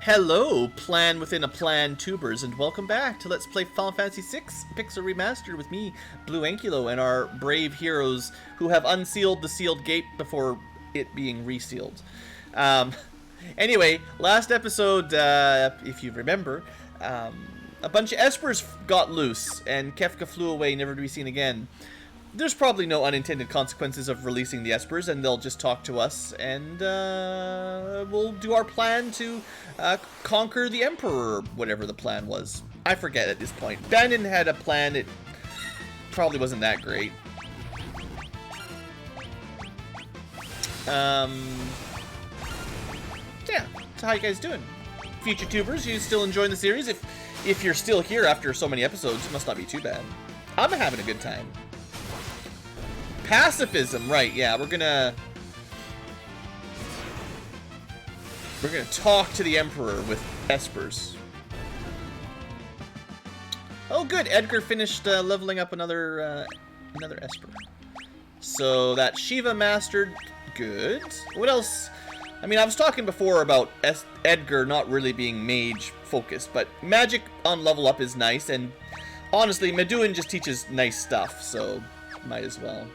Hello, plan within a plan tubers, and welcome back to Let's Play Final Fantasy VI Pixel Remastered with me, BlueAnkylo, and our brave heroes who have unsealed the sealed gate before it being resealed. Anyway, last episode, if you remember, a bunch of espers got loose, and Kefka flew away, never to be seen again. There's probably no unintended consequences of releasing the espers, and they'll just talk to us, and we'll do our plan to conquer the Emperor, whatever the plan was. I forget at this point. Bandon had a plan, it probably wasn't that great. Yeah, so how you guys doing? Future tubers, you still enjoying the series? If you're still here after so many episodes, it must not be too bad. I'm having a good time. Pacifism, right, yeah, we're gonna talk to the Emperor with espers. Oh good, Edgar finished leveling up another esper. So that Shiva mastered, good. What else? I mean, I was talking before about Edgar not really being mage focused, but magic on level up is nice, and honestly, Meduin just teaches nice stuff, so might as well.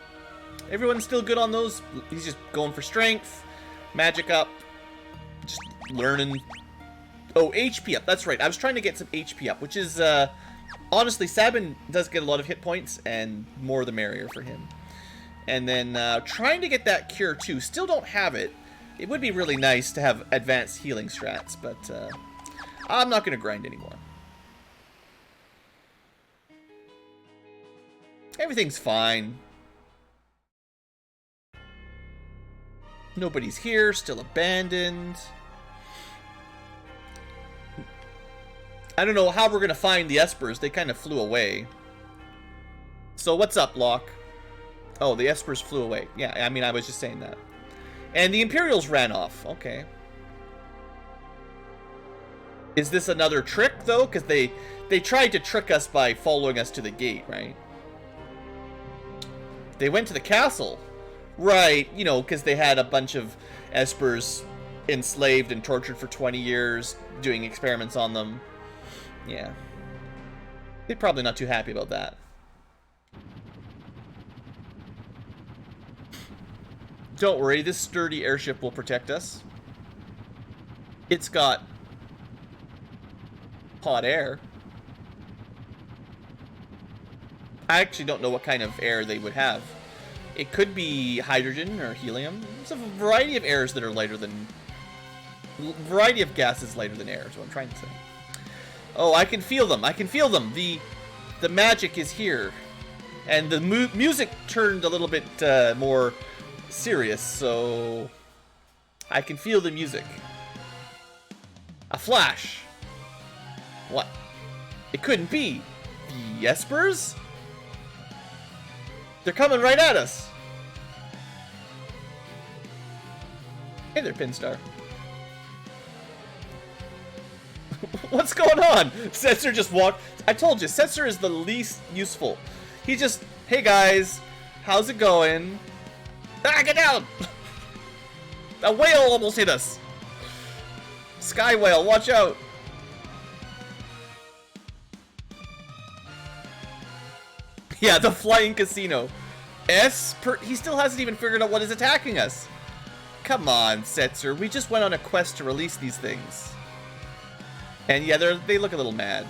Everyone's still good on those. He's just going for strength, magic up, just learning. Oh, HP up. That's right. I was trying to get some HP up, which is, honestly, Sabin does get a lot of hit points, and more the merrier for him. And then trying to get that cure, too. Still don't have it. It would be really nice to have advanced healing strats, but I'm not going to grind anymore. Everything's fine. Nobody's here, still abandoned. I don't know how we're gonna find the espers. They kind of flew away. So what's up, Locke? Oh, the espers flew away. Yeah, I mean, I was just saying that. And the Imperials ran off. Okay. Is this another trick, though? Because they tried to trick us by following us to the gate, right? They went to the castle. Right, you know, because they had a bunch of espers enslaved and tortured for 20 years, doing experiments on them. Yeah. They're probably not too happy about that. Don't worry, this sturdy airship will protect us. It's got hot air. I actually don't know what kind of air they would have. It could be hydrogen or helium. There's a variety of airs that are lighter than... variety of gases lighter than air is what I'm trying to say. Oh, I can feel them. I can feel them. The magic is here. And the music turned a little bit more serious, so... I can feel the music. A flash. What? It couldn't be. The espers? They're coming right at us. Hey there, Pinstar. What's going on? Setzer just walked. I told you, Setzer is the least useful. He just, hey guys, how's it going? Ah, get down! A whale almost hit us. Sky whale, watch out. Yeah, the flying casino. He still hasn't even figured out what is attacking us. Come on, Setzer. We just went on a quest to release these things. And yeah, they look a little mad.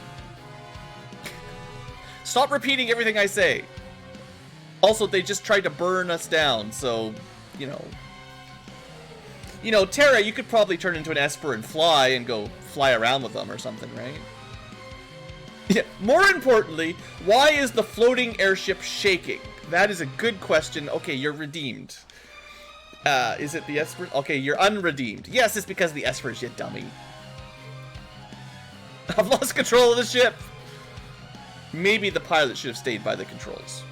Stop repeating everything I say. Also, they just tried to burn us down, so, you know. You know, Terra, you could probably turn into an esper and fly and go fly around with them or something, right? Yeah, more importantly, why is the floating airship shaking? That is a good question. Okay, you're redeemed. Is it the espers? Okay, you're unredeemed. Yes, it's because of the espers, you dummy. I've lost control of the ship. Maybe the pilot should have stayed by the controls.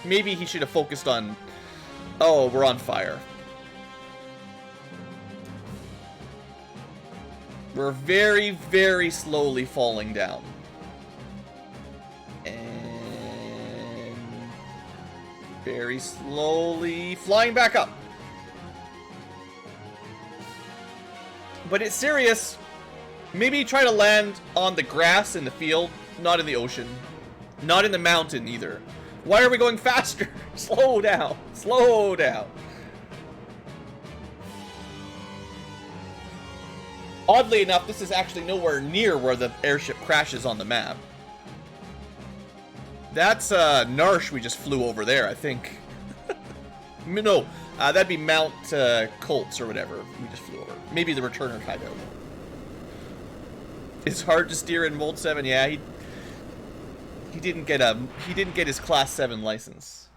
Maybe he should have focused on... Oh, we're on fire. We're very, very slowly falling down. And very slowly flying back up. But it's serious. Maybe try to land on the grass in the field, not in the ocean. Not in the mountain either. Why are we going faster? Slow down. Slow down. Oddly enough, this is actually nowhere near where the airship crashes on the map. That's Narsh we just flew over there, I think. No, that'd be Mount Colts or whatever we just flew over. Maybe the returner kind of. It's hard to steer in Mold 7. Yeah, he didn't get his Class 7 license.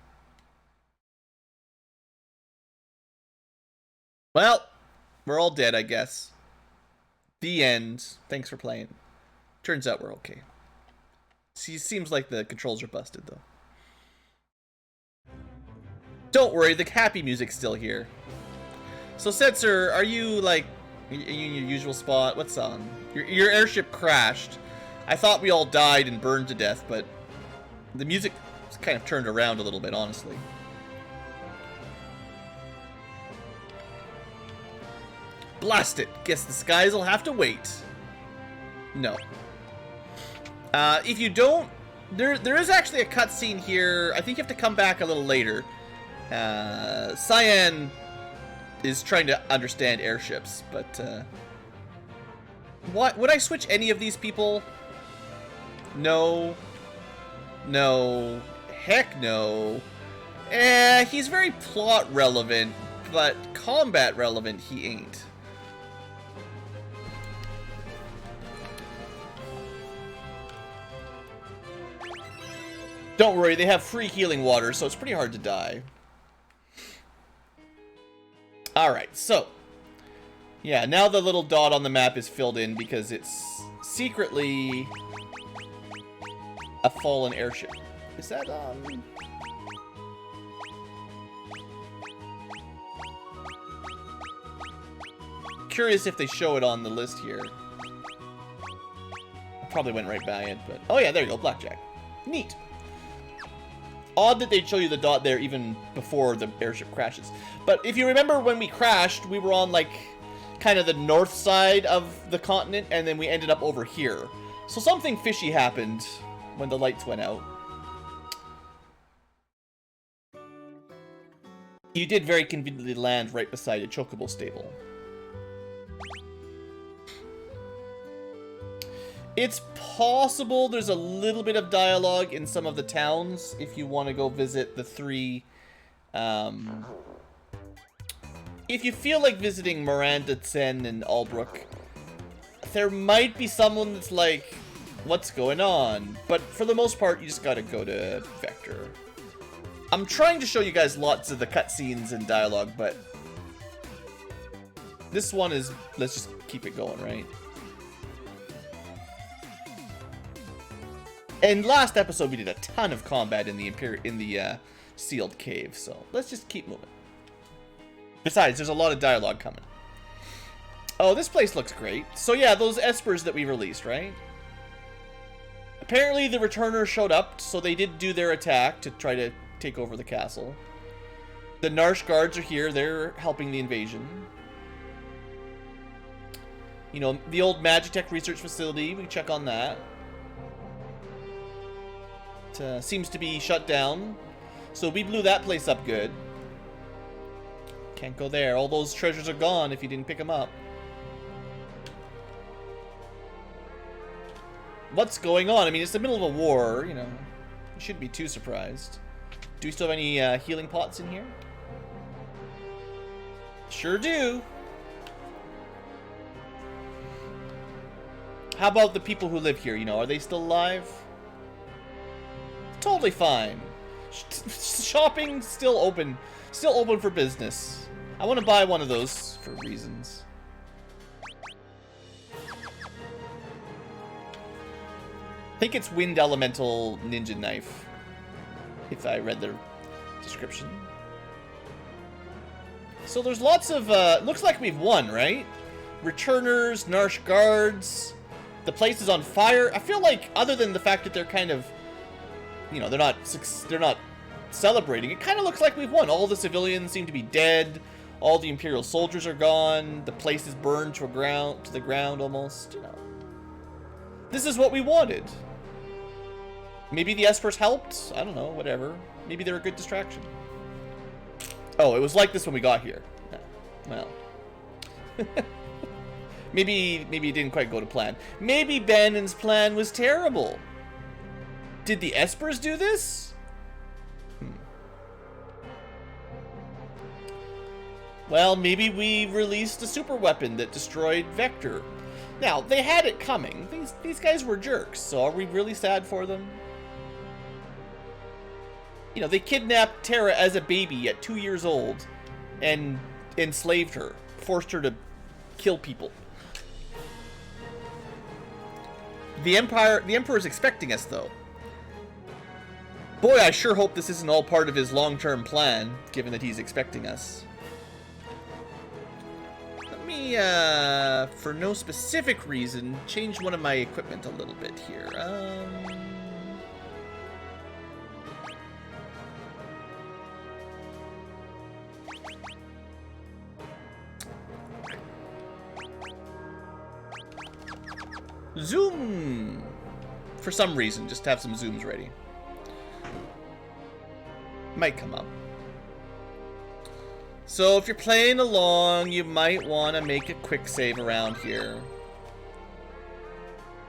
Well, we're all dead, I guess. The end. Thanks for playing. Turns out we're okay. Seems like the controls are busted, though. Don't worry, the happy music's still here. So, Setzer, are you, like, in your usual spot? What's on? Your airship crashed. I thought we all died and burned to death, but the music kind of turned around a little bit, honestly. Blast it! Guess the skies will have to wait. No. If you don't... There is actually a cutscene here. I think you have to come back a little later. Cyan is trying to understand airships, but... What? Would I switch any of these people? No. No. Heck no. He's very plot relevant, but combat relevant he ain't. Don't worry, they have free healing water, so it's pretty hard to die. Alright, so... yeah, now the little dot on the map is filled in because it's secretly a fallen airship. Is that, curious if they show it on the list here. I probably went right by it, but... oh yeah, there you go, Blackjack. Neat. Odd that they'd show you the dot there even before the airship crashes. But if you remember when we crashed, we were on, like, kind of the north side of the continent, and then we ended up over here. So something fishy happened when the lights went out. You did very conveniently land right beside a chocobo stable. It's possible there's a little bit of dialogue in some of the towns if you want to go visit the three. If you feel like visiting Miranda, Tsen, and Albrook, there might be someone that's like, what's going on? But for the most part, you just gotta go to Vector. I'm trying to show you guys lots of the cutscenes and dialogue, but this one is, let's just keep it going, right? And last episode we did a ton of combat in the sealed cave, so let's just keep moving. Besides, there's a lot of dialogue coming. Oh, this place looks great. So yeah, those espers that we released, right? Apparently the returners showed up, so they did do their attack to try to take over the castle. The Narsh guards are here, they're helping the invasion. You know, the old Magitech research facility, we can check on that. Seems to be shut down. So we blew that place up good. Can't go there. All those treasures are gone if you didn't pick them up. What's going on? I mean, it's the middle of a war, you know. You shouldn't be too surprised. Do we still have any healing pots in here? Sure do. How about the people who live here, you know, are they still alive? Totally fine. Shopping still open for business. I want to buy one of those for reasons. I think it's Wind Elemental Ninja Knife, if I read the description. So there's lots of, looks like we've won, right? Returners, Narsh guards, the place is on fire. I feel like, other than the fact that they're kind of, you know, they're not celebrating, it kind of looks like we've won. All the civilians seem to be dead. All the Imperial soldiers are gone. The place is burned to the ground almost. You know, this is what we wanted. Maybe the Espers helped. I don't know. Whatever. Maybe they're a good distraction. Oh, it was like this when we got here. Well, maybe it didn't quite go to plan. Maybe Bannon's plan was terrible. Did the Espers do this? Well, maybe we released a super weapon that destroyed Vector. Now, they had it coming. These guys were jerks, so are we really sad for them? You know, they kidnapped Terra as a baby at 2 years old and enslaved her, forced her to kill people. The Emperor's expecting us, though. Boy, I sure hope this isn't all part of his long-term plan, given that he's expecting us. Let me, for no specific reason, change one of my equipment a little bit here. Zoom! For some reason, just have some zooms ready. Might come up. So if you're playing along, you might want to make a quick save around here.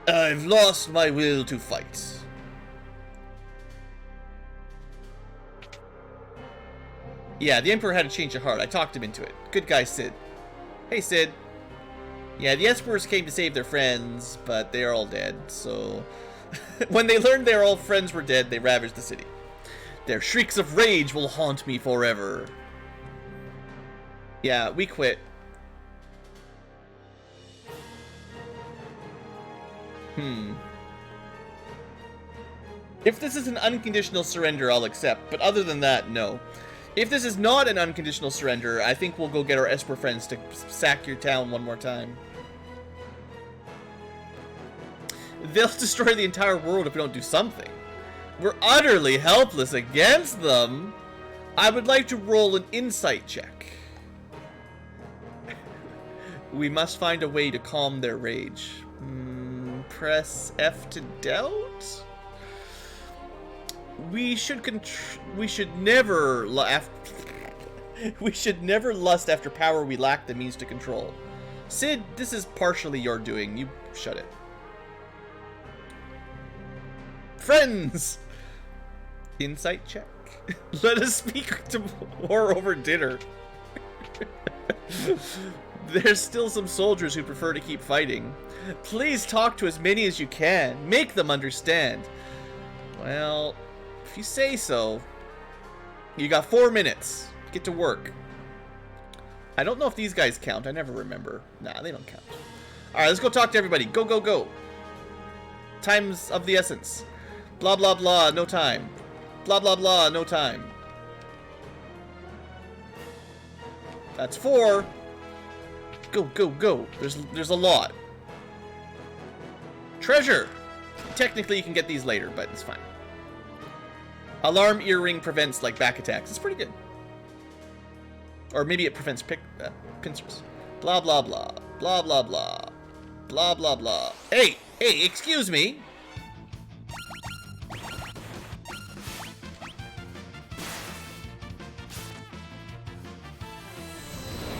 I've lost my will to fight. Yeah, the Emperor had a change of heart. I talked him into it. Good guy, Sid. Hey, Sid. Yeah, the Espers came to save their friends, but they are all dead, so... when they learned their old friends were dead, they ravaged the city. Their shrieks of rage will haunt me forever. Yeah, we quit. If this is an unconditional surrender, I'll accept, but other than that, no. If this is not an unconditional surrender, I think we'll go get our Esper friends to sack your town one more time. They'll destroy the entire world if we don't do something. We're utterly helpless against them. I would like to roll an insight check. We must find a way to calm their rage. Press F to doubt? We should never lust after power we lack the means to control. Sid, this is partially your doing. You shut it. Friends! Insight check. Let us speak more over dinner. There's still some soldiers who prefer to keep fighting. Please talk to as many as you can. Make them understand. Well... if you say so. You got 4 minutes. Get to work. I don't know if these guys count. I never remember. Nah, they don't count. Alright, let's go talk to everybody. Go, go, go. Time's of the essence. Blah, blah, blah. No time. Blah, blah, blah. No time. That's 4. Go, go, go. There's a lot. Treasure. Technically, you can get these later, but it's fine. Alarm earring prevents, like, back attacks. It's pretty good. Or maybe it prevents pincers. Blah, blah, blah. Blah, blah, blah. Blah, blah, blah. Hey! Hey, excuse me!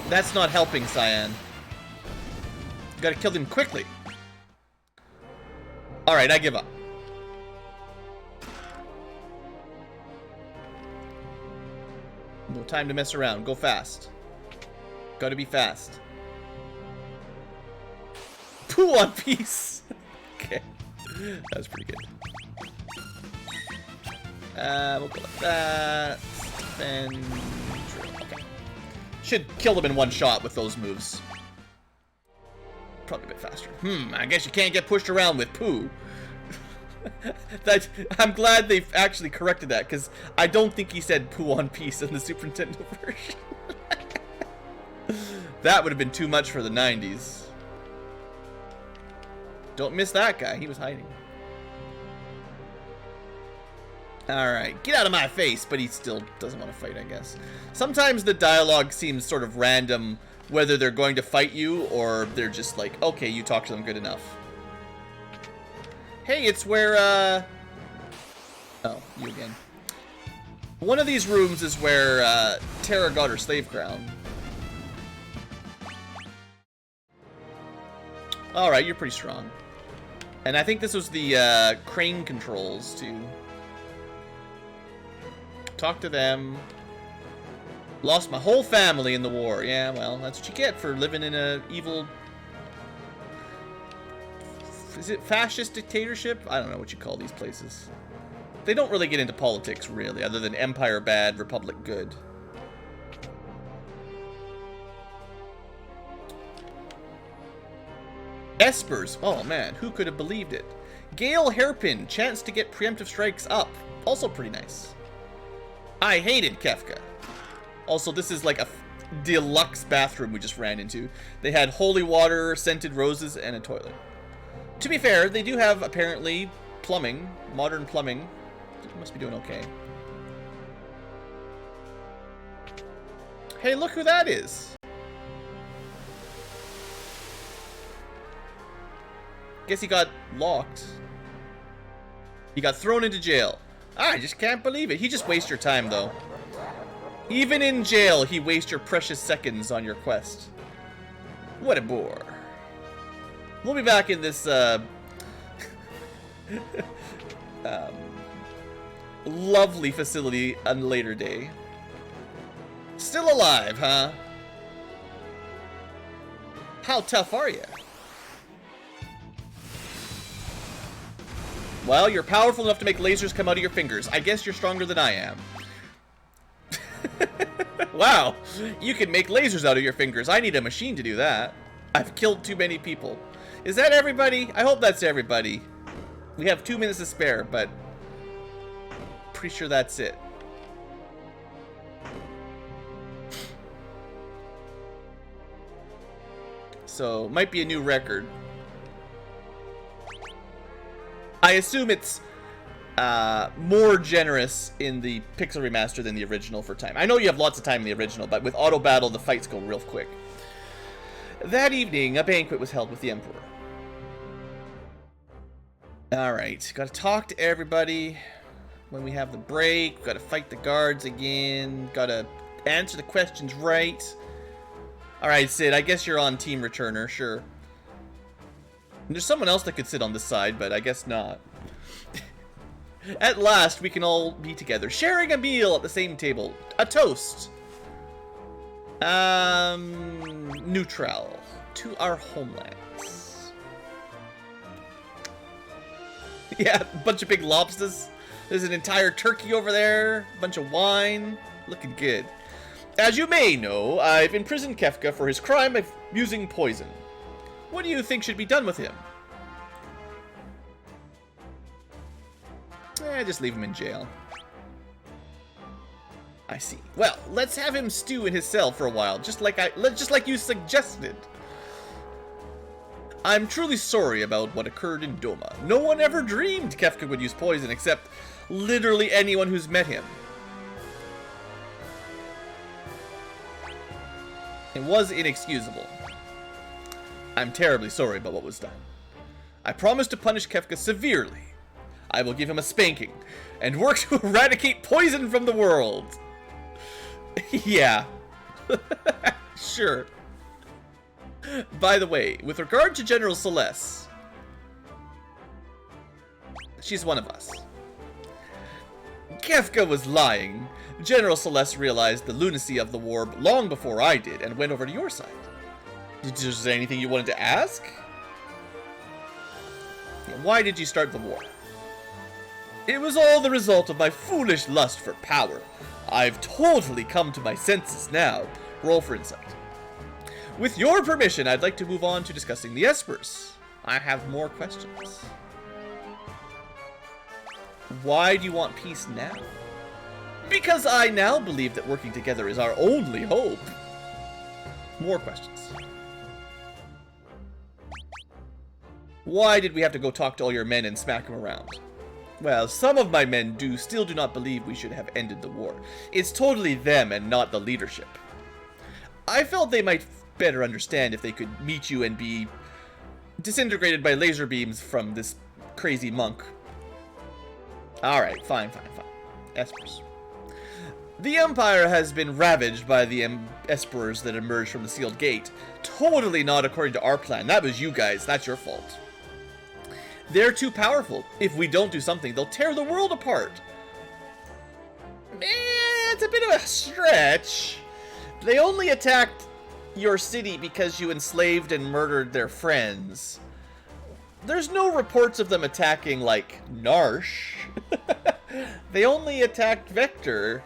That's not helping, Cyan. You gotta kill them quickly. Alright, I give up. No time to mess around. Go fast. Gotta be fast. Poo on piece! Okay. That was pretty good. We'll go like that. Then... okay. Should kill them in one shot with those moves. Probably a bit faster. I guess you can't get pushed around with poo. I'm glad they've actually corrected that, because I don't think he said poo on piece in the Super Nintendo version. That would have been too much for the 90s. Don't miss that guy. He was hiding. Alright, get out of my face, but he still doesn't want to fight, I guess. Sometimes the dialogue seems sort of random, whether they're going to fight you or they're just like, okay, you talk to them good enough. Hey, it's where, oh, you again. One of these rooms is where, Terra got her slave crown. Alright, you're pretty strong. And I think this was the, crane controls, too. Talk to them. Lost my whole family in the war. Yeah, well, that's what you get for living in a evil... Is it fascist dictatorship? I don't know what you call these places. They don't really get into politics, really, other than empire bad, republic good. Espers. Oh, man, who could have believed it? Gale Hairpin. Chance to get preemptive strikes up. Also pretty nice. I hated Kefka. Also, this is like a deluxe bathroom we just ran into. They had holy water, scented roses, and a toilet. To be fair, they do have, apparently, plumbing. Modern plumbing. Must be doing okay. Hey, look who that is. Guess he got locked. He got thrown into jail. I just can't believe it. He just wastes your time, though. Even in jail, he wastes your precious seconds on your quest. What a bore. We'll be back in this, lovely facility on a later day. Still alive, huh? How tough are you? Well, you're powerful enough to make lasers come out of your fingers. I guess you're stronger than I am. Wow, you can make lasers out of your fingers. I need a machine to do that. I've killed too many people. Is that everybody? I hope that's everybody. We have 2 minutes to spare, but pretty sure that's it. So, might be a new record. I assume it's more generous in the Pixel Remaster than the original for time. I know you have lots of time in the original, but with auto battle, the fights go real quick. That evening, a banquet was held with the Emperor. Alright, gotta talk to everybody when we have the break. Gotta fight the guards again. Gotta answer the questions right. Alright, Sid, I guess you're on Team Returner, sure. And there's someone else that could sit on this side, but I guess not. At last, we can all be together, sharing a meal at the same table. A toast. Neutral. To our homelands. Yeah, a bunch of big lobsters. There's an entire turkey over there. A bunch of wine. Looking good. As you may know, I've imprisoned Kefka for his crime of using poison. What do you think should be done with him? Just leave him in jail. I see. Well, let's have him stew in his cell for a while, just like you suggested. I'm truly sorry about what occurred in Doma. No one ever dreamed Kefka would use poison, except literally anyone who's met him. It was inexcusable. I'm terribly sorry about what was done. I promise to punish Kefka severely. I will give him a spanking, and work to eradicate poison from the world. Yeah. Sure. By the way, with regard to General Celeste, she's one of us. Kefka was lying. General Celeste realized the lunacy of the war long before I did, and went over to your side. Is there anything you wanted to ask? Why did you start the war? It was all the result of my foolish lust for power. I've totally come to my senses now. Roll for insight. With your permission, I'd like to move on to discussing the Espers. I have more questions. Why do you want peace now? Because I now believe that working together is our only hope. More questions. Why did we have to go talk to all your men and smack them around? Well, some of my men still do not believe we should have ended the war. It's totally them and not the leadership. I felt they might better understand if they could meet you and be disintegrated by laser beams from this crazy monk. Alright, fine. Espers. The Empire has been ravaged by the Esperers that emerged from the sealed gate. Totally not according to our plan. That was you guys. That's your fault. They're too powerful. If we don't do something, they'll tear the world apart. It's a bit of a stretch. They only attacked your city because you enslaved and murdered their friends. There's no reports of them attacking, like, Narsh. They only attacked Vector,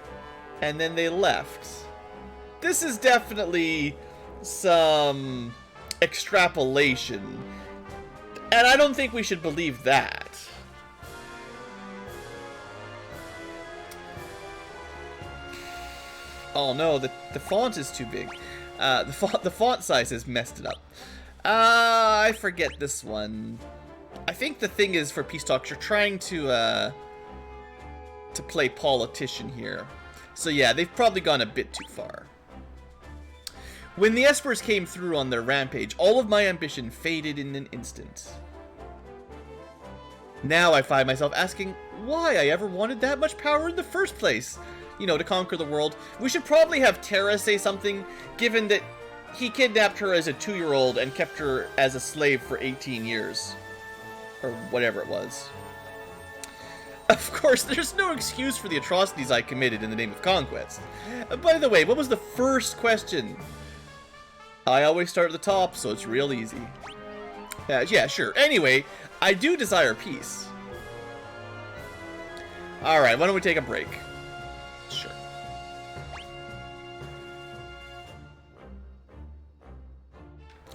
and then they left. This is definitely some extrapolation, and I don't think we should believe that. Oh no, the font is too big. The font size has messed it up. I forget this one. I think the thing is, for Peace Talks, you're trying to play politician here. So yeah, they've probably gone a bit too far. When the Espers came through on their rampage, all of my ambition faded in an instant. Now I find myself asking why I ever wanted that much power in the first place. You know, to conquer the world. We should probably have Terra say something, given that he kidnapped her as a 2-year-old and kept her as a slave for 18 years. Or whatever it was. Of course, there's no excuse for the atrocities I committed in the name of conquest. By the way, what was the first question? I always start at the top, so it's real easy. Yeah, sure. Anyway, I do desire peace. Alright, why don't we take a break? Sure.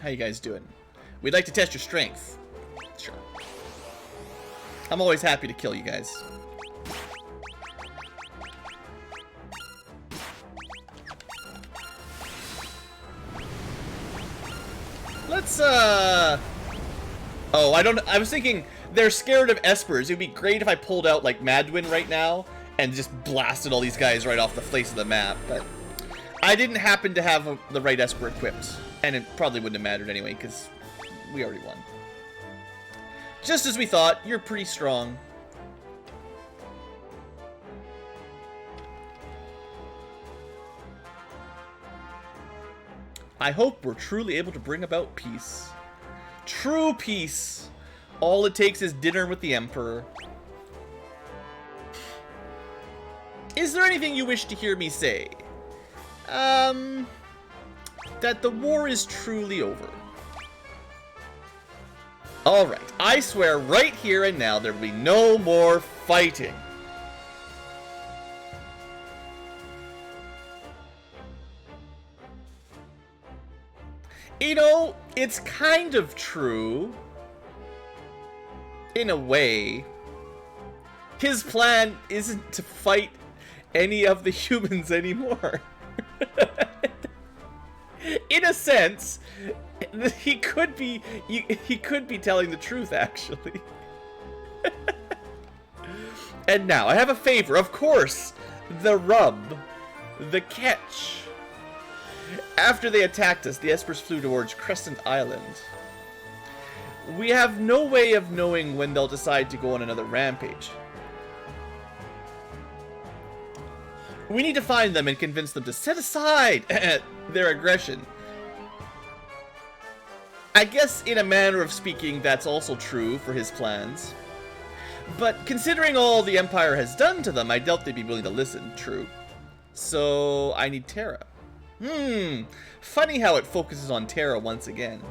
How you guys doing? We'd like to test your strength. Sure. I'm always happy to kill you guys. Let's, Oh, I was thinking they're scared of Espers. It'd be great if I pulled out, like, Madwin right now and just blasted all these guys right off the face of the map, but I didn't happen to have the right Esper equipped, and it probably wouldn't have mattered anyway, because we already won. Just as we thought, you're pretty strong. I hope we're truly able to bring about peace. True peace. All it takes is dinner with the Emperor. Is there anything you wish to hear me say? That the war is truly over. Alright, I swear right here and now there will be no more fighting. You know, it's kind of true. In a way. His plan isn't to fight any of the humans anymore. In a sense, he could be telling the truth, actually. And now, I have a favor, of course. The rub. The catch. After they attacked us, the Espers flew towards Crescent Island. We have no way of knowing when they'll decide to go on another rampage. We need to find them and convince them to set aside their aggression. I guess, in a manner of speaking, that's also true for his plans. But considering all the Empire has done to them, I doubt they'd be willing to listen, true. So, I need Terra. Funny how it focuses on Terra once again.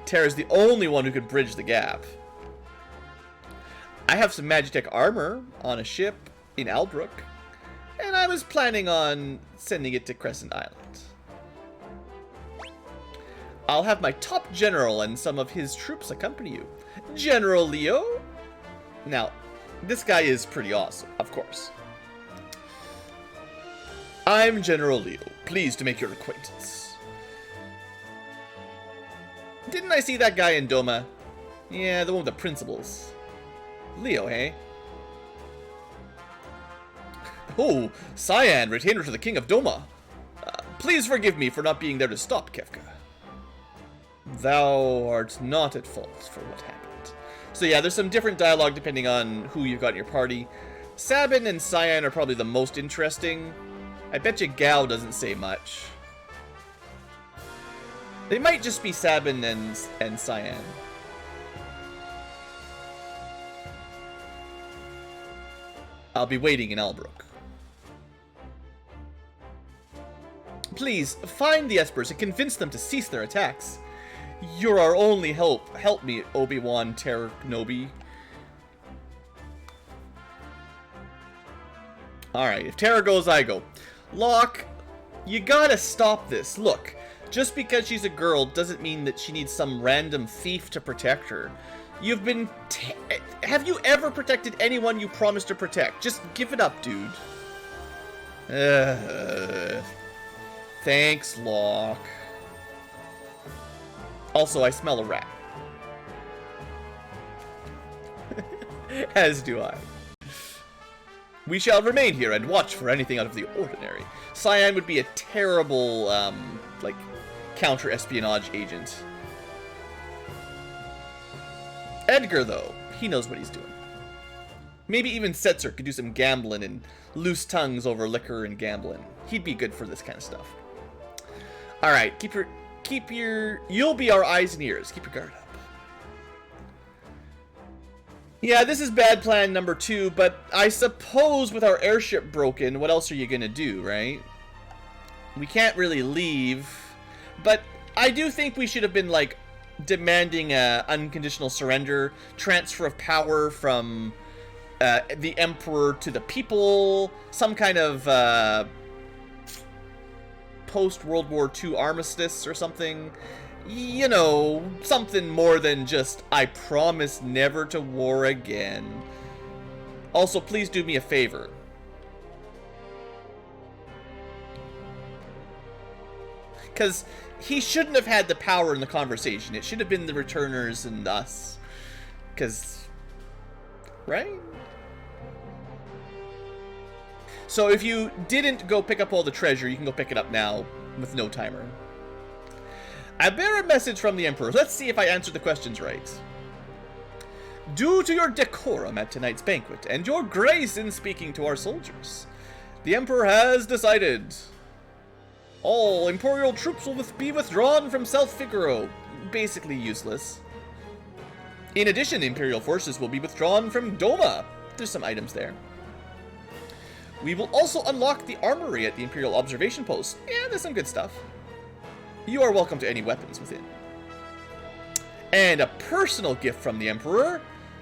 Terra's the only one who could bridge the gap. I have some Magitech armor on a ship in Albrook, and I was planning on sending it to Crescent Island. I'll have my top general and some of his troops accompany you. General Leo? Now, this guy is pretty awesome, of course. I'm General Leo. Pleased to make your acquaintance. Didn't I see that guy in Doma? Yeah, the one with the principles. Leo, hey? Oh, Cyan, retainer to the King of Doma. Please forgive me for not being there to stop Kefka. Thou art not at fault for what happened. So yeah, there's some different dialogue depending on who you've got in your party. Sabin and Cyan are probably the most interesting. I bet you Gao doesn't say much. They might just be Sabin and Cyan. I'll be waiting in Albrook. Please, find the Espers and convince them to cease their attacks. You're our only hope. Help me, Obi-Wan Terra-Kenobi. Alright, if Terra goes, I go. Locke, you gotta stop this. Look, just because she's a girl doesn't mean that she needs some random thief to protect her. You've been... Have you ever protected anyone you promised to protect? Just give it up, dude. Thanks, Locke. Also, I smell a rat. As do I. We shall remain here and watch for anything out of the ordinary. Cyan would be a terrible, like, counter-espionage agent. Edgar, though, he knows what he's doing. Maybe even Setzer could do some gambling and loose tongues over liquor and gambling. He'd be good for this kind of stuff. Alright, you'll be our eyes and ears. Keep your guard up. Yeah, this is bad plan number 2, but I suppose with our airship broken, what else are you gonna do, right? We can't really leave, but I do think we should have been, like, demanding unconditional surrender, transfer of power from the Emperor to the people, some kind of post-World War II armistice or something. You know, something more than just, I promise never to war again. Also, please do me a favor. Because he shouldn't have had the power in the conversation. It should have been the returners and us. Because, right? So if you didn't go pick up all the treasure, you can go pick it up now with no timer. I bear a message from the Emperor. Let's see if I answered the questions right. Due to your decorum at tonight's banquet and your grace in speaking to our soldiers, the Emperor has decided all Imperial troops will be withdrawn from South Figaro. Basically useless. In addition, Imperial forces will be withdrawn from Doma. There's some items there. We will also unlock the armory at the Imperial Observation Post. Yeah, there's some good stuff. You are welcome to any weapons within. And a personal gift from the Emperor,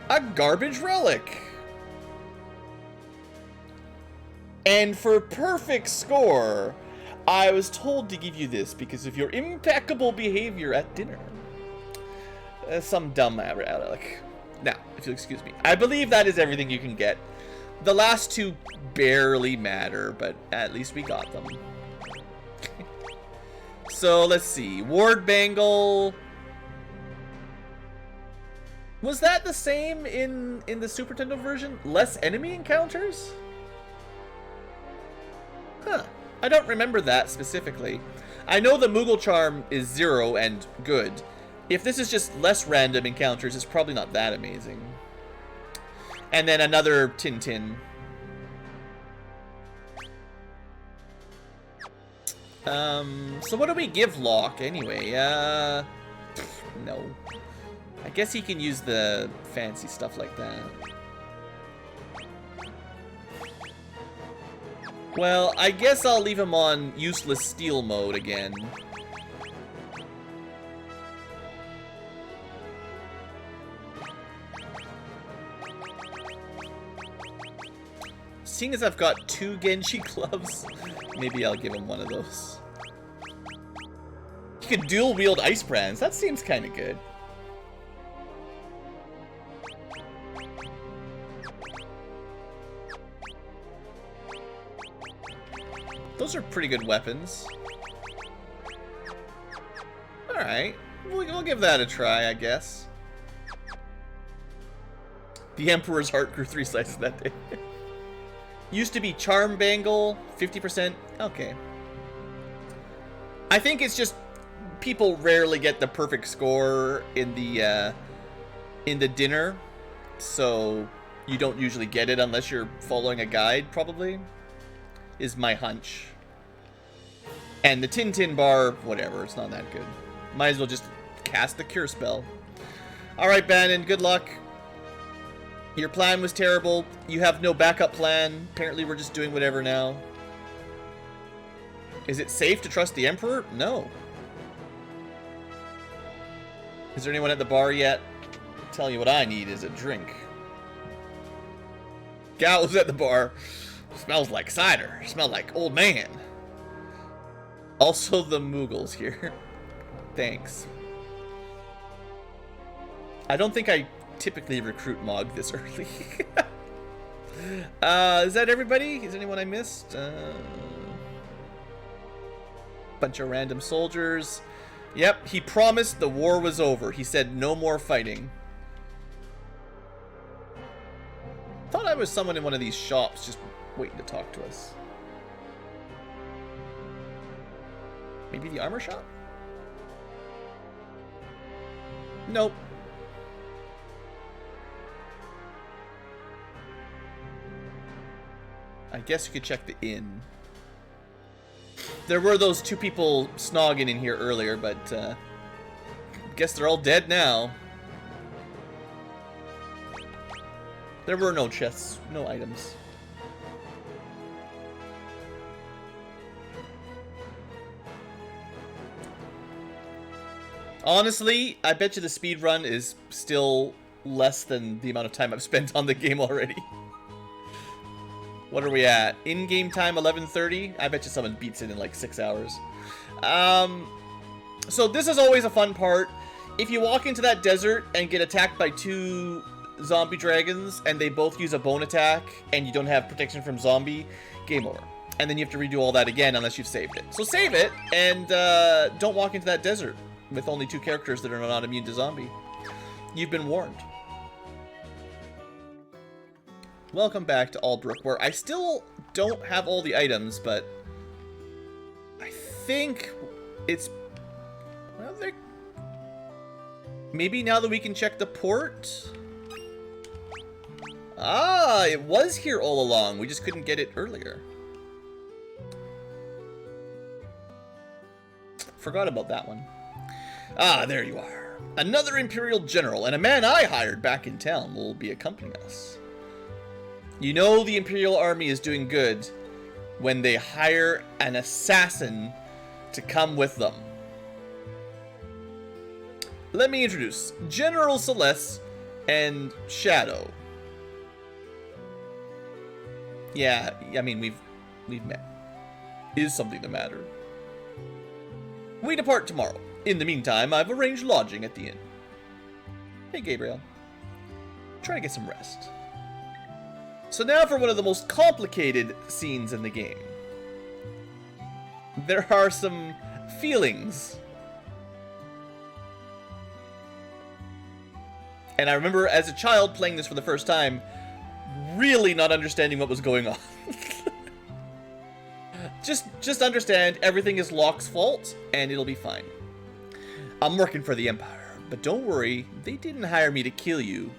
a garbage relic. And for perfect score, I was told to give you this because of your impeccable behavior at dinner. Some dumb relic. Now, if you'll excuse me, I believe that is everything you can get. The last two barely matter, but at least we got them. So, let's see. Ward Bangle. Was that the same in the Super Nintendo version? Less enemy encounters? Huh. I don't remember that specifically. I know the Moogle Charm is 0 and good. If this is just less random encounters, it's probably not that amazing. And then another Tintin. So what do we give Locke anyway? No. I guess he can use the fancy stuff like that. Well, I guess I'll leave him on useless steel mode again. Seeing as I've got 2 Genji gloves, maybe I'll give him one of those. He could dual wield ice brands. That seems kind of good. Those are pretty good weapons. Alright, we'll give that a try, I guess. The Emperor's heart grew 3 slices that day. Used to be Charm Bangle, 50%. Okay. I think it's just people rarely get the perfect score in the dinner, so you don't usually get it unless you're following a guide, probably, is my hunch. And the Tin bar, whatever, it's not that good. Might as well just cast the cure spell. Alright, Bannon, good luck. Your plan was terrible. You have no backup plan. Apparently we're just doing whatever now. Is it safe to trust the Emperor? No. Is there anyone at the bar yet? I'll tell you what I need is a drink. Gal's at the bar. Smells like cider. Smells like old man. Also the Moogles here. Thanks. I don't think I typically recruit Mog this early. Is that everybody? Is there anyone I missed? Bunch of random soldiers. Yep, he promised the war was over. He said no more fighting. Thought I was someone in one of these shops just waiting to talk to us. Maybe the armor shop? Nope. I guess you could check the inn. There were those 2 people snogging in here earlier, but guess they're all dead now. There were no chests, no items. Honestly, I bet you the speed run is still less than the amount of time I've spent on the game already. What are we at? In-game time 11:30? I bet you someone beats it in like 6 hours. So this is always a fun part. If you walk into that desert and get attacked by 2 zombie dragons and they both use a bone attack and you don't have protection from zombie, game over. And then you have to redo all that again unless you've saved it. So save it and don't walk into that desert with only 2 characters that are not immune to zombie. You've been warned. Welcome back to Albrook, where I still don't have all the items, but I think it's... Well, maybe now that we can check the port? Ah, it was here all along. We just couldn't get it earlier. Forgot about that one. Ah, there you are. Another Imperial General, and a man I hired back in town will be accompanying us. You know the Imperial Army is doing good when they hire an assassin to come with them. Let me introduce General Celeste and Shadow. Yeah, I mean, we've met. Is something the matter? We depart tomorrow. In the meantime, I've arranged lodging at the inn. Hey, Gabriel. Try to get some rest. So now for one of the most complicated scenes in the game. There are some feelings. And I remember as a child playing this for the first time, really not understanding what was going on. Just understand everything is Locke's fault, and it'll be fine. I'm working for the Empire, but don't worry, they didn't hire me to kill you.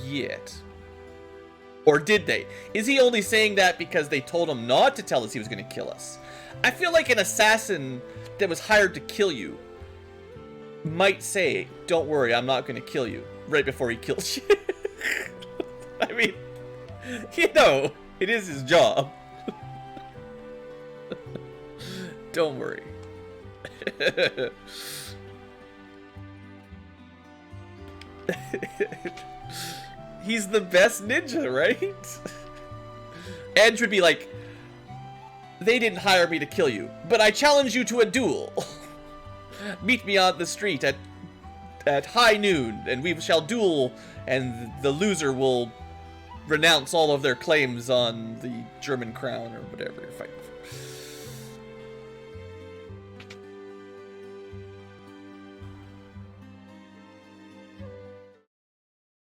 Yet. Or did they? Is he only saying that because they told him not to tell us he was going to kill us? I feel like an assassin that was hired to kill you might say, don't worry, I'm not going to kill you, right before he kills you. I mean, you know, it is his job. Don't worry. He's the best ninja, right? Edge would be like, they didn't hire me to kill you, but I challenge you to a duel. Meet me on the street at high noon, and we shall duel, and the loser will renounce all of their claims on the German crown or whatever you're fighting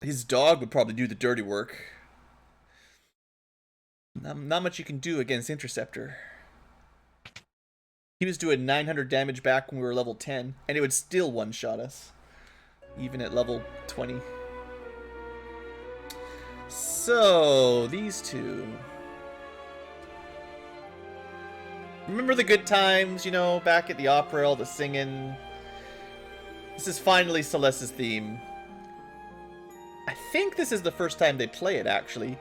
for. His dog would probably do the dirty work. Not much you can do against Interceptor. He was doing 900 damage back when we were level 10, and it would still one-shot us, even at level 20. So, these two. Remember the good times, you know, back at the opera, all the singing. This is finally Celeste's theme. I think this is the first time they play it, actually,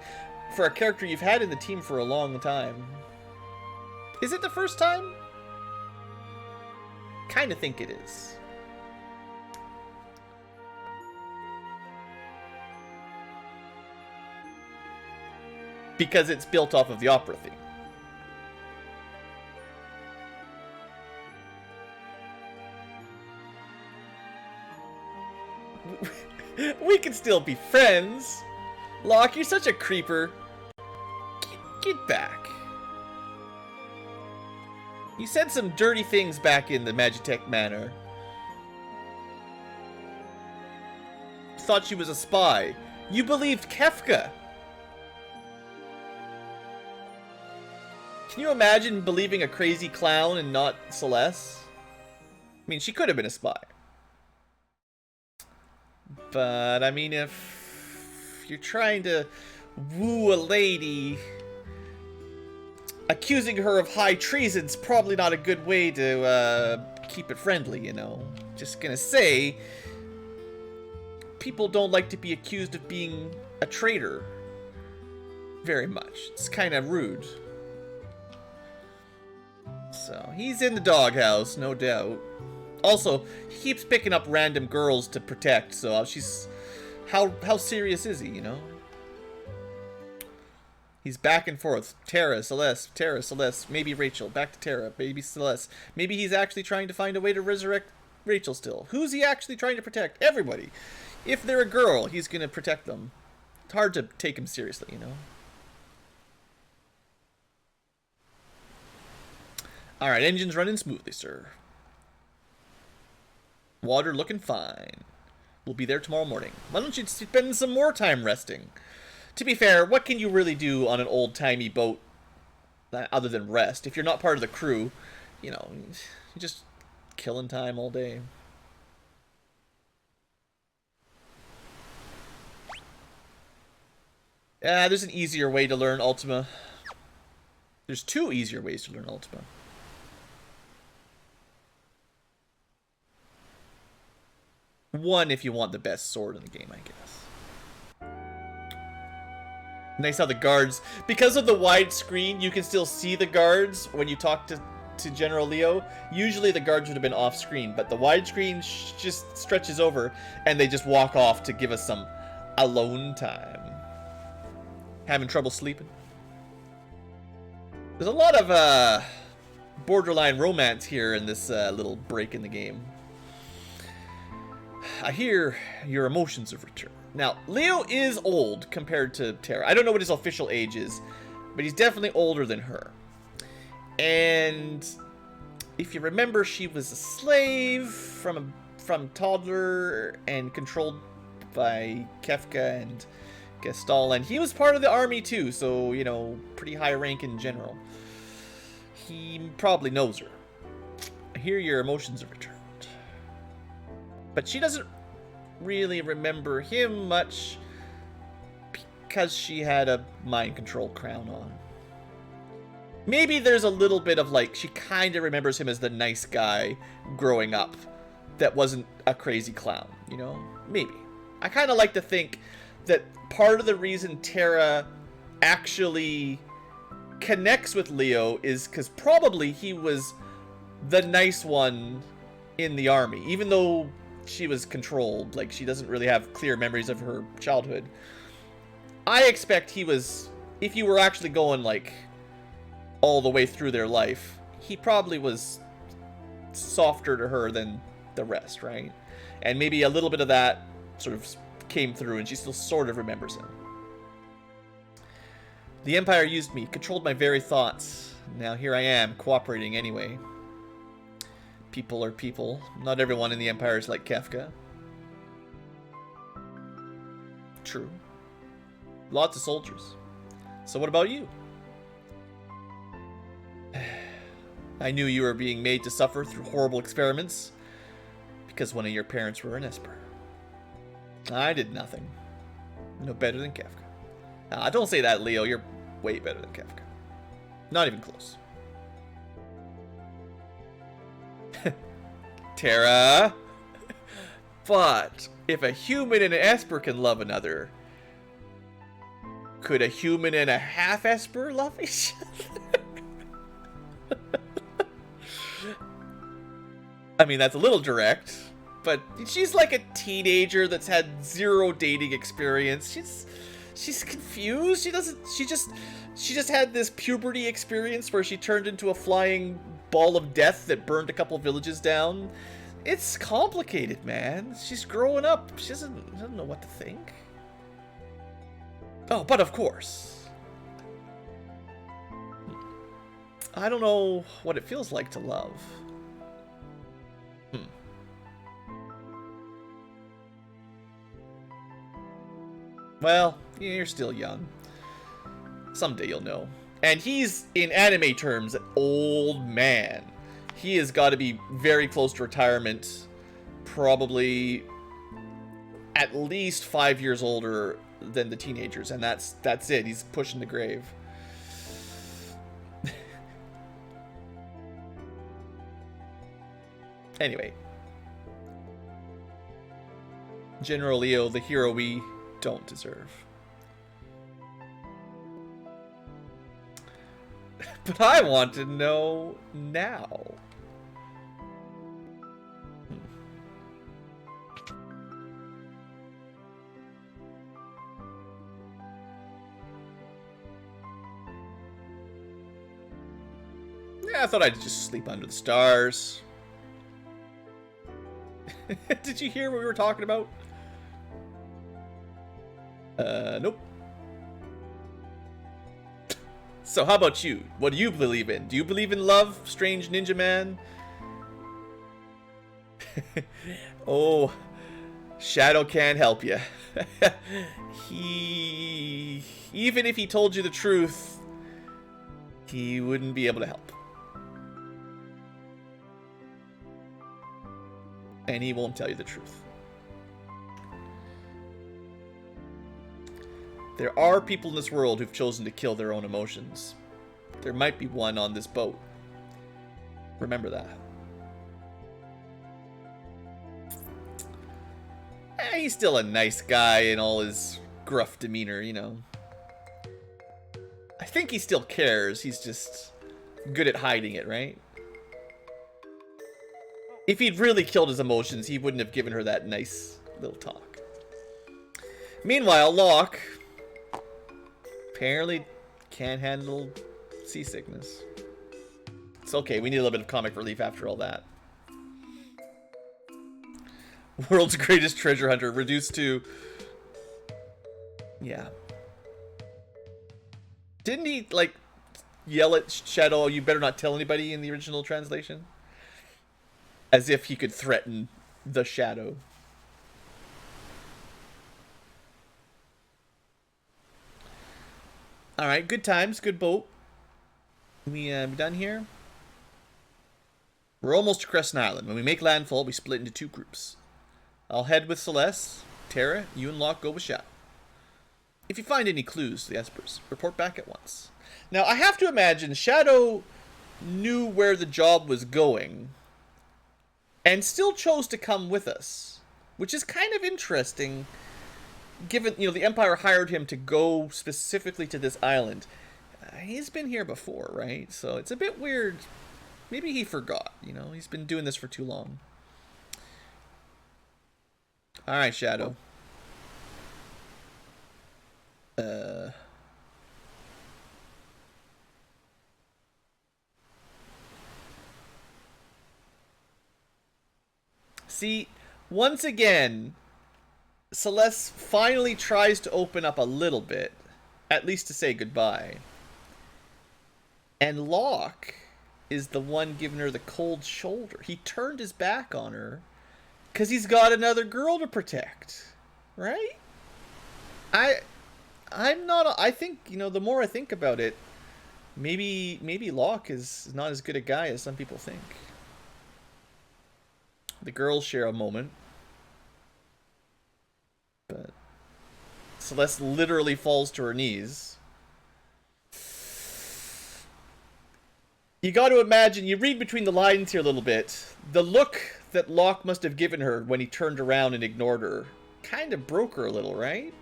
for a character you've had in the team for a long time. Is it the first time? Kinda think it is. Because it's built off of the opera theme. We can still be friends. Locke, you're such a creeper. Get back. You said some dirty things back in the Magitech Manor. Thought she was a spy. You believed Kefka. Can you imagine believing a crazy clown and not Celeste? I mean, she could have been a spy. But, I mean, if you're trying to woo a lady, accusing her of high treason's probably not a good way to keep it friendly, you know. Just gonna say, people don't like to be accused of being a traitor very much. It's kind of rude. So, he's in the doghouse, no doubt. Also, he keeps picking up random girls to protect, so she's... How serious is he, you know? He's back and forth. Terra, Celeste, maybe Rachel. Back to Terra, maybe Celeste. Maybe he's actually trying to find a way to resurrect Rachel still. Who's he actually trying to protect? Everybody. If they're a girl, he's going to protect them. It's hard to take him seriously, you know? Alright, engine's running smoothly, sir. Water looking fine. We'll be there tomorrow morning. Why don't you spend some more time resting? To be fair, what can you really do on an old-timey boat other than rest? If you're not part of the crew, you know, you're just killing time all day. There's an easier way to learn Ultima. There's two easier ways to learn Ultima. One, if you want the best sword in the game, I guess. Nice how the guards... Because of the wide screen, you can still see the guards when you talk to General Leo. Usually the guards would have been off screen, but the wide screen just stretches over, and they just walk off to give us some alone time. Having trouble sleeping? There's a lot of borderline romance here in this little break in the game. I hear your emotions have returned. Now, Leo is old compared to Terra. I don't know what his official age is, but he's definitely older than her. And if you remember, she was a slave from toddler and controlled by Kefka and Gestal, and he was part of the army too, so, you know, pretty high rank in general. He probably knows her. I hear your emotions have returned. But she doesn't really remember him much because she had a mind control crown on. Maybe there's a little bit of, like, she kind of remembers him as the nice guy growing up that wasn't a crazy clown, you know? Maybe. I kind of like to think that part of the reason Terra actually connects with Leo is because probably he was the nice one in the army, even though she was controlled. Like, she doesn't really have clear memories of her childhood. I expect he was, if you were actually going, like, all the way through their life, he probably was softer to her than the rest, right? And maybe a little bit of that sort of came through, and she still sort of remembers him. The Empire used me, controlled my very thoughts. Now here I am, cooperating anyway. People are people. Not everyone in the Empire is like Kefka. True. Lots of soldiers. So what about you? I knew you were being made to suffer through horrible experiments because one of your parents were an Esper. I did nothing. No better than Kefka. Don't say that, Leo. You're way better than Kefka. Not even close. Terra. But if a human and an Esper can love another, could a human and a half Esper love each other? I mean, that's a little direct, but she's like a teenager that's had zero dating experience. She's confused. She just had this puberty experience where she turned into a flying ball of death that burned a couple villages down. It's complicated, man. She's growing up. She doesn't know what to think. Oh, but of course. I don't know what it feels like to love. Well, you're still young. Someday you'll know. And he's, in anime terms, an old man. He has got to be very close to retirement. Probably at least 5 years older than the teenagers. And that's it. He's pushing the grave. Anyway. General Leo, the hero we don't deserve. But I want to know now. Yeah, I thought I'd just sleep under the stars. Did you hear what we were talking about? Nope. So how about you? What do you believe in? Do you believe in love, strange ninja man? Oh, Shadow can't help you. Even if he told you the truth, he wouldn't be able to help. And he won't tell you the truth. There are people in this world who've chosen to kill their own emotions. There might be one on this boat. Remember that. He's still a nice guy in all his gruff demeanor, you know. I think he still cares. He's just good at hiding it, right? If he'd really killed his emotions, he wouldn't have given her that nice little talk. Meanwhile, Locke apparently can't handle seasickness. It's okay, we need a little bit of comic relief after all that. World's greatest treasure hunter reduced to... Yeah. Didn't he, like, yell at Shadow, you better not tell anybody in the original translation? As if he could threaten the Shadow. Alright, good times, good boat. We done here? We're almost to Crescent Island. When we make landfall, we split into two groups. I'll head with Celeste. Terra, you and Locke go with Shadow. If you find any clues to the Espers, report back at once. Now, I have to imagine Shadow knew where the job was going and still chose to come with us, which is kind of interesting. Given, you know, the Empire hired him to go specifically to this island. He's been here before, right? So it's a bit weird. Maybe he forgot, you know? He's been doing this for too long. Alright, Shadow. See, once again, Celeste finally tries to open up a little bit, at least to say goodbye. And Locke is the one giving her the cold shoulder. He turned his back on her because he's got another girl to protect, right? I'm not. I think, you know, the more I think about it, maybe Locke is not as good a guy as some people think. The girls share a moment, but Celeste literally falls to her knees. You got to imagine, you read between the lines here a little bit. The look that Locke must have given her when he turned around and ignored her kind of broke her a little, right?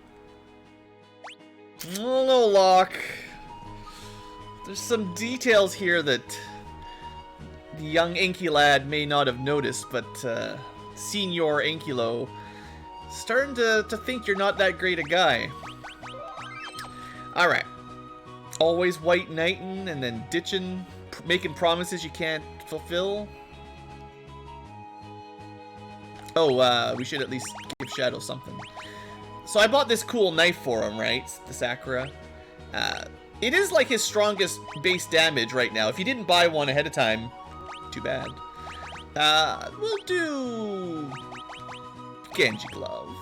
Oh no, Locke. There's some details here that the young Anky lad may not have noticed, but Senior Ankylo starting to think you're not that great a guy. Alright. Always white knighting and then ditching, making promises you can't fulfill. Oh, we should at least give Shadow something. So I bought this cool knife for him, right? The Sakura. It is like his strongest base damage right now. If you didn't buy one ahead of time, too bad. We'll do Genji Glove.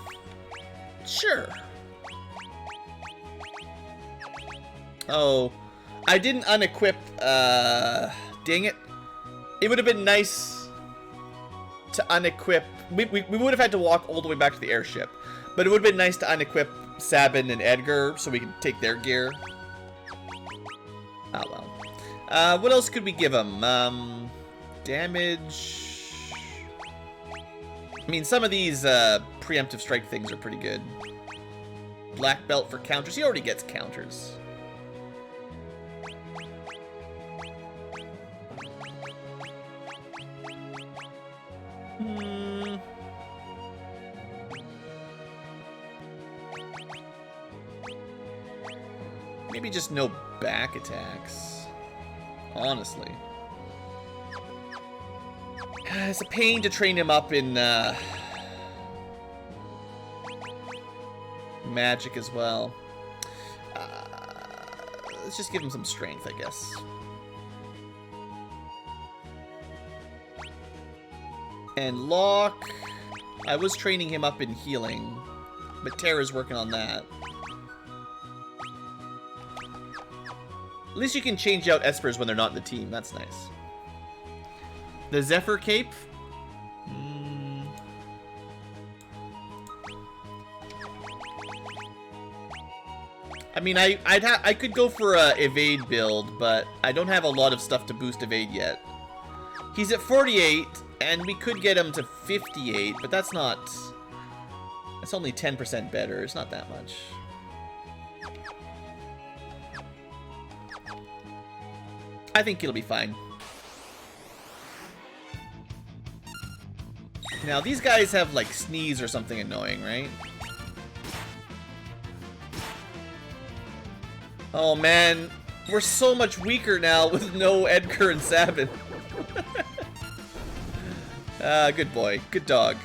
Sure. Oh, I didn't unequip, dang it. It would have been nice to unequip. We would have had to walk all the way back to the airship. But it would have been nice to unequip Sabin and Edgar so we could take their gear. Oh well. What else could we give him? Damage. I mean, some of these preemptive strike things are pretty good. Black belt for counters. He already gets counters. Maybe just no back attacks. Honestly. It's a pain to train him up in magic as well. Let's just give him some strength, I guess. And Locke, I was training him up in healing, but Terra's working on that. At least you can change out Espers when they're not in the team. That's nice. The Zephyr Cape? I mean, I could go for a evade build, but I don't have a lot of stuff to boost evade yet. He's at 48, and we could get him to 58, but that's not... That's only 10% better. It's not that much. I think it'll be fine. Now, these guys have, like, sneeze or something annoying, right? Oh, man. We're so much weaker now with no Edgar and Sabin. Good boy. Good dog.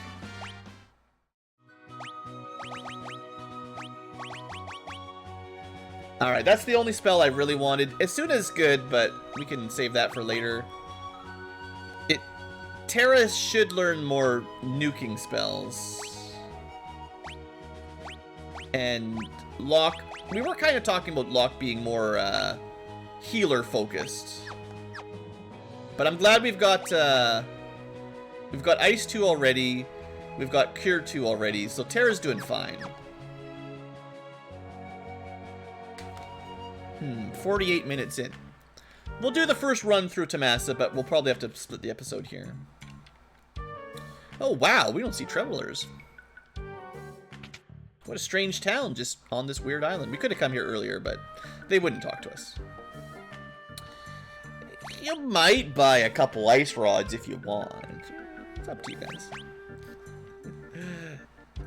Alright, that's the only spell I really wanted. Asuna is good, but we can save that for later. Terra should learn more nuking spells. And Locke... We were kind of talking about Locke being more healer focused. But I'm glad we've got Ice 2 already. We've got Cure 2 already, so Terra's doing fine. 48 minutes in. We'll do the first run through Tamasa, but we'll probably have to split the episode here. Oh, wow, we don't see travelers. What a strange town, just on this weird island. We could have come here earlier, but they wouldn't talk to us. You might buy a couple ice rods if you want. It's up to you guys.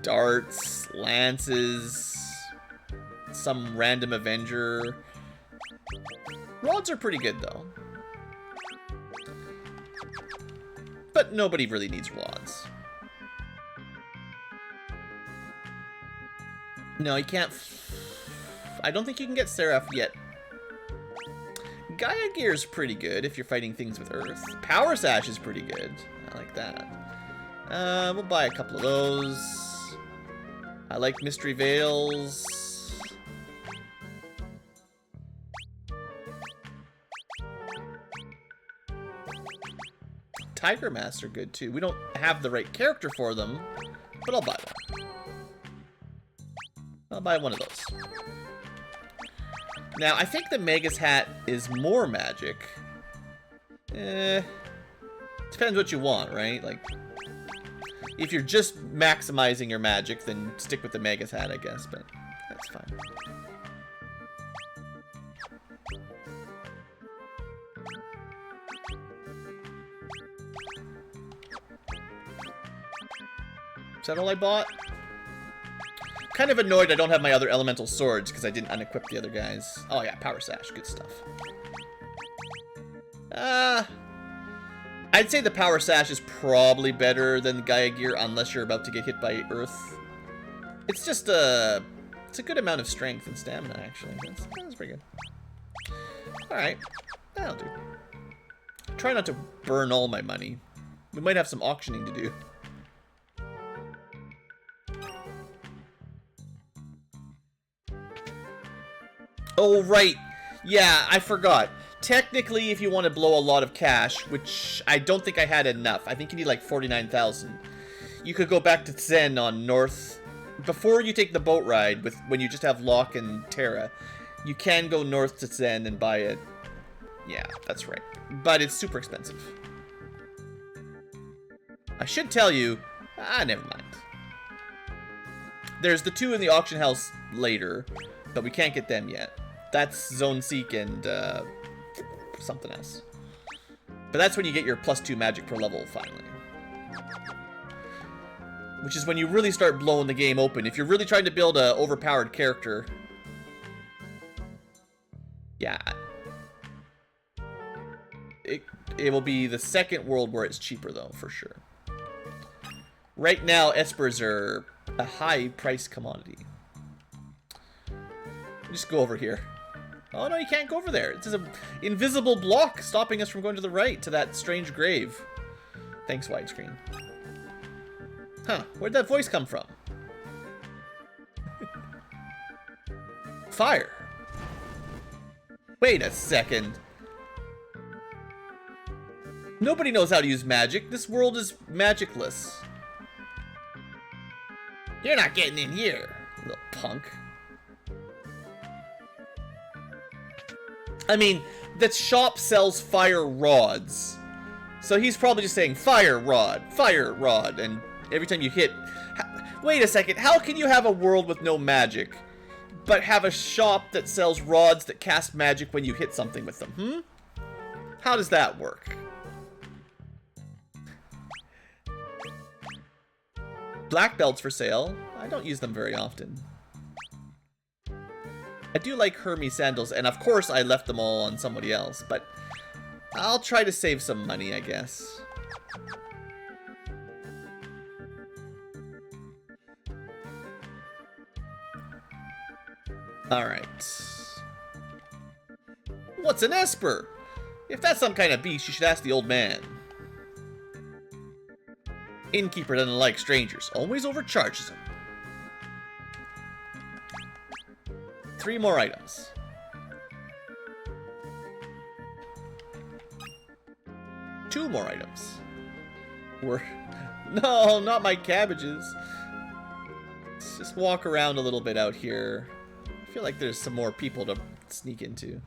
Darts, lances, some random Avenger. Rods are pretty good, though. But nobody really needs rods. No, you can't... I don't think you can get Seraph yet. Gaia Gear's pretty good if you're fighting things with Earth. Power Sash is pretty good. I like that. We'll buy a couple of those. I like Mystery Veils. Tiger masks are good too. We don't have the right character for them, but I'll buy one. I'll buy one of those. Now, I think the Magus hat is more magic. Depends what you want, right? Like, if you're just maximizing your magic, then stick with the Magus hat, I guess, but that's fine. Is that all I bought? Kind of annoyed I don't have my other elemental swords because I didn't unequip the other guys. Oh yeah, power sash, good stuff. I'd say the power sash is probably better than the Gaia gear unless you're about to get hit by earth. It's just it's a good amount of strength and stamina actually. That's pretty good. All right, that'll do. Try not to burn all my money. We might have some auctioning to do. Oh, right. Yeah, I forgot. Technically, if you want to blow a lot of cash, which I don't think I had enough. I think you need like 49,000. You could go back to Zen on North. Before you take the boat ride, when you just have Locke and Terra, you can go north to Zen and buy it. Yeah, that's right. But it's super expensive. I should tell you... never mind. There's the two in the auction house later, but we can't get them yet. That's Zone Seek and something else. But that's when you get your +2 magic per level, finally. Which is when you really start blowing the game open. If you're really trying to build an overpowered character... Yeah. It will be the second world where it's cheaper, though, for sure. Right now, espers are a high-priced commodity. Just go over here. Oh, no, you can't go over there. It's an invisible block stopping us from going to the right to that strange grave. Thanks, widescreen. Huh, where'd that voice come from? Fire. Wait a second. Nobody knows how to use magic. This world is magicless. You're not getting in here, little punk. I mean, that shop sells fire rods. So he's probably just saying fire rod, and every time you hit... Wait a second, how can you have a world with no magic, but have a shop that sells rods that cast magic when you hit something with them, How does that work? Black belts for sale. I don't use them very often. I do like Hermes sandals, and of course I left them all on somebody else, but I'll try to save some money, I guess. Alright. What's an esper? If that's some kind of beast, you should ask the old man. Innkeeper doesn't like strangers, always overcharges them. 3 more items. Two more items. No, not my cabbages. Let's just walk around a little bit out here. I feel like there's some more people to sneak into.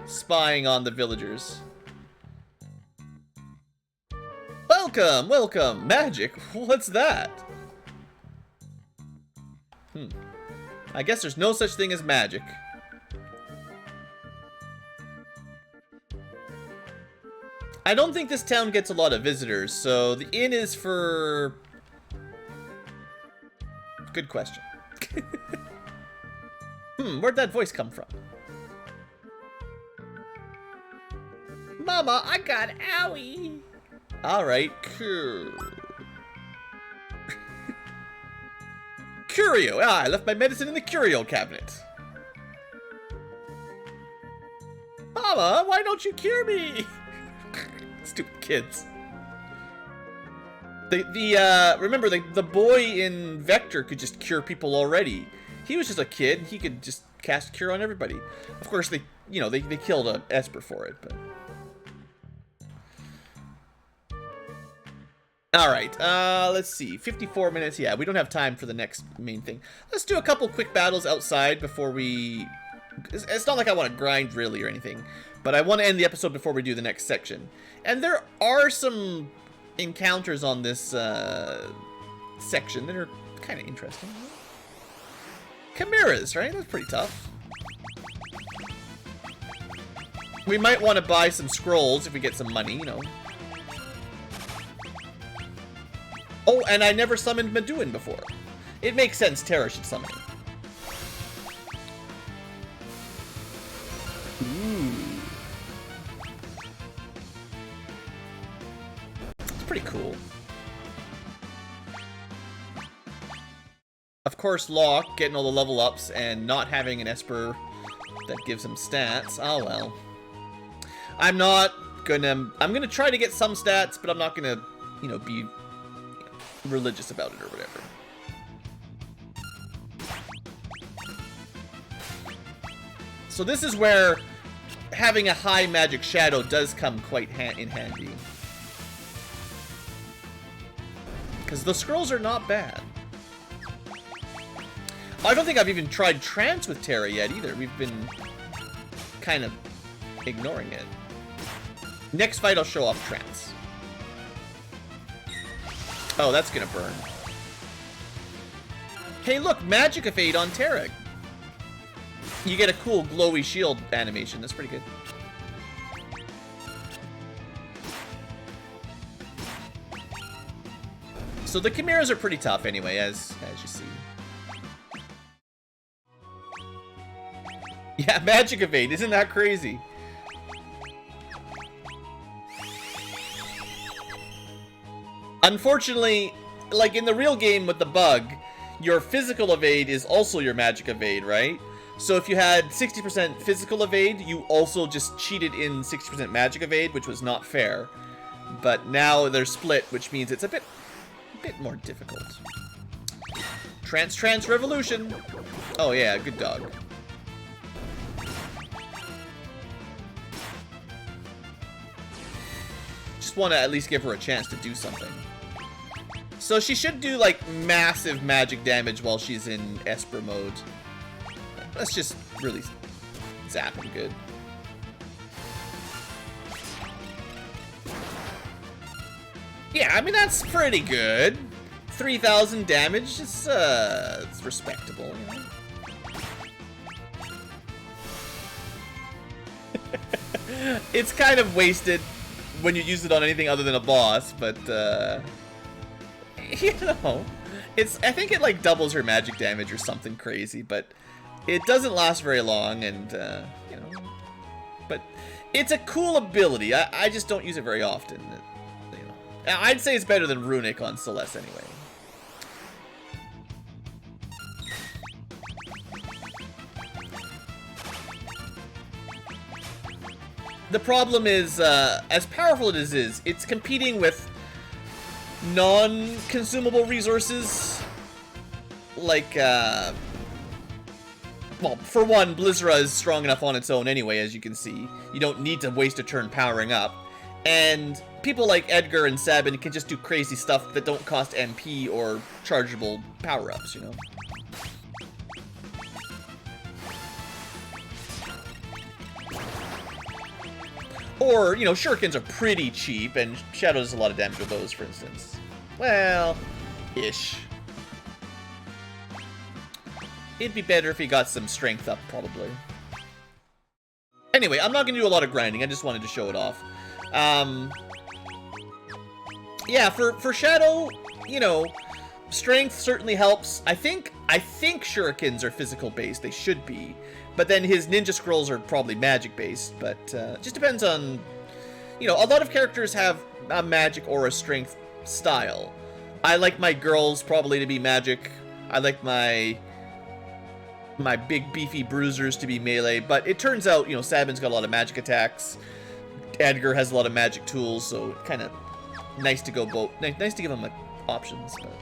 Spying on the villagers. Welcome, welcome. Magic? What's that? I guess there's no such thing as magic. I don't think this town gets a lot of visitors, so the inn is for... Good question. Where'd that voice come from? Mama, I got owie. Alright, cool. Curio! I left my medicine in the curio cabinet. Mama, why don't you cure me? Stupid kids. Remember, the boy in Vector could just cure people already. He was just a kid. He could just cast cure on everybody. Of course, they killed a Esper for it, but... Alright, let's see. 54 minutes. Yeah, we don't have time for the next main thing. Let's do a couple quick battles outside before we... It's not like I want to grind really or anything, but I want to end the episode before we do the next section. And there are some encounters on this section that are kind of interesting. Chimeras, right? That's pretty tough. We might want to buy some scrolls if we get some money, you know. Oh, and I never summoned Meduin before. It makes sense Terra should summon it. Ooh. It's pretty cool. Of course, Locke getting all the level ups and not having an Esper that gives him stats. Oh well. I'm gonna try to get some stats, but I'm not gonna, you know, be religious about it or whatever. So this is where having a high magic shadow does come quite in handy. Because the scrolls are not bad. I don't think I've even tried trance with Terra yet either. We've been kind of ignoring it. Next fight I'll show off trance. Oh, that's gonna burn. Hey, look, Magic Evade on Terra. You get a cool glowy shield animation. That's pretty good. So the Chimeras are pretty tough anyway, as you see. Yeah, Magic Evade. Isn't that crazy? Unfortunately, like in the real game with the bug, your physical evade is also your magic evade, right? So if you had 60% physical evade, you also just cheated in 60% magic evade, which was not fair. But now they're split, which means it's a bit more difficult. Trance Revolution. Oh yeah, good dog. Just want to at least give her a chance to do something. So she should do, like, massive magic damage while she's in Esper mode. Let's just really zap him good. Yeah, I mean, that's pretty good. 3,000 damage, it's respectable, you know? It's kind of wasted when you use it on anything other than a boss, but, you know, I think it like doubles her magic damage or something crazy, but it doesn't last very long, and you know, but it's a cool ability. I just don't use it very often. You know, I'd say it's better than Runic on Celeste anyway. The problem is, as powerful as it is, it's competing with non-consumable resources, like, well, for one, Blizzra is strong enough on its own anyway, as you can see. You don't need to waste a turn powering up. And people like Edgar and Sabin can just do crazy stuff that don't cost MP or chargeable power-ups, you know? Or, you know, shurikens are pretty cheap, and Shadow does a lot of damage with those, for instance. Well, ish. It'd be better if he got some strength up, probably. Anyway, I'm not going to do a lot of grinding. I just wanted to show it off. Yeah, for Shadow, you know, strength certainly helps. I think shurikens are physical-based. They should be. But then his ninja scrolls are probably magic-based. But just depends on... You know, a lot of characters have a magic or a strength style. I like my girls probably to be magic. I like my big beefy bruisers to be melee. But it turns out, you know, Sabin's got a lot of magic attacks. Edgar has a lot of magic tools, so kind of nice to go both. Nice to give them options. But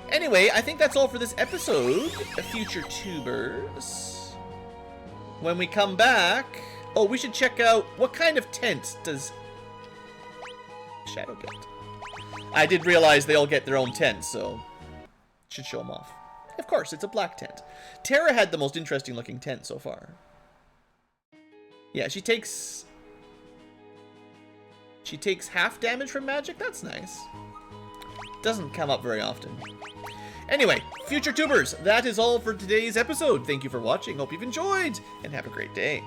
anyway, I think that's all for this episode of Future Tubers. When we come back, oh, we should check out what kind of tent does Shadow get. I did realize they all get their own tent, so should show them off. Of course, it's a black tent. Terra had the most interesting looking tent so far. Yeah, she takes half damage from magic. That's nice. Doesn't come up very often. Anyway, future tubers, that is all for today's episode. Thank you for watching. Hope you've enjoyed, and have a great day.